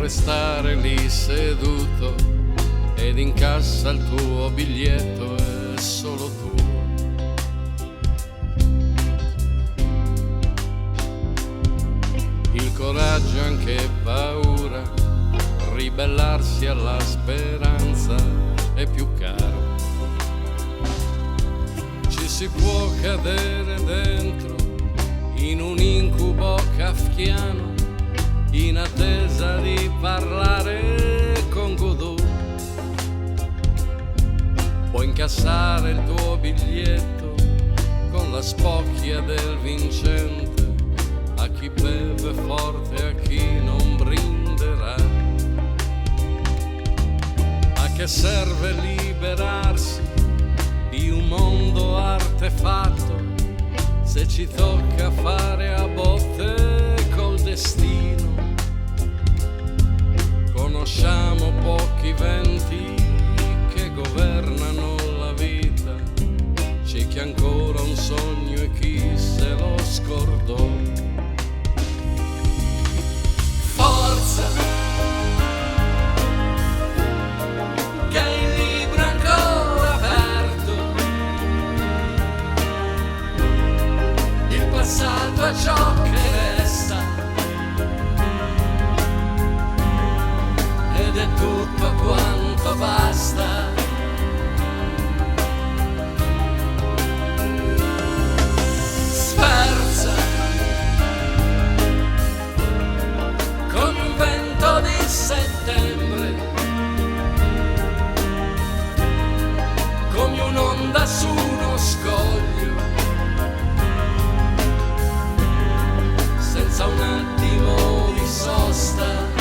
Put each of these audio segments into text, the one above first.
restare lì seduto ed incassa il tuo biglietto, è solo tuo. Il coraggio, anche paura, ribellarsi alla speranza è più caro. Ci si può cadere dentro in un incubo kafkiano in attesa di parlare con Godot. Puoi incassare il tuo biglietto con la spocchia del vincente, a chi beve forte e a chi non brinderà. A che serve liberarsi di un mondo artefatto se ci tocca fare a botte col destino? Conosciamo pochi venti che governano la vita, c'è chi ha ancora un sogno e chi se lo scordò. Forza, che il libro è ancora aperto, il passato è ciò che resta ed è tutto quanto basta. Sferza come un vento di settembre, come un'onda su uno scoglio, senza un attimo di sosta.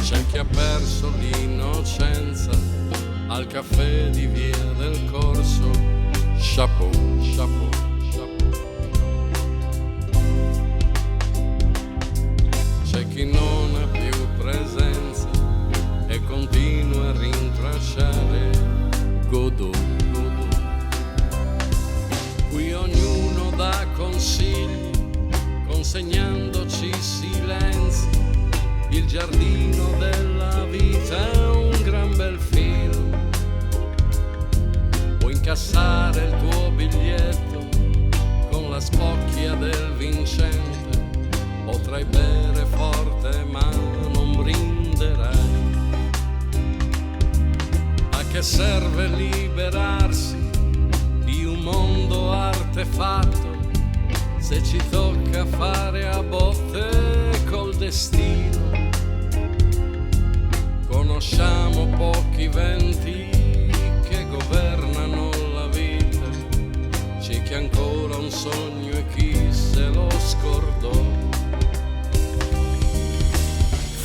C'è chi ha perso l'innocenza al caffè di Via del Corso. Chapeau, chapeau, chapeau. C'è chi non ha più presenza e continua a rintracciare Godot, Godot. Qui ognuno dà consigli, consegnandoci silenzi. Il giardino della vita è un gran bel film. Puoi incassare il tuo biglietto con la spocchia del vincente, potrai bere forte ma non brinderai. A che serve liberarsi di un mondo artefatto se ci tocca fare a botte col destino? Conosciamo pochi venti che governano la vita, c'è chi ha ancora un sogno e chi se lo scordò.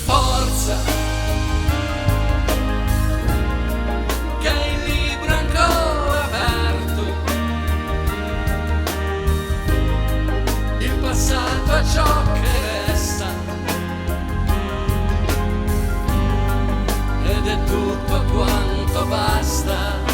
Forza, che il libro è ancora aperto, il passato è ciò che resta ed è tutto quanto basta.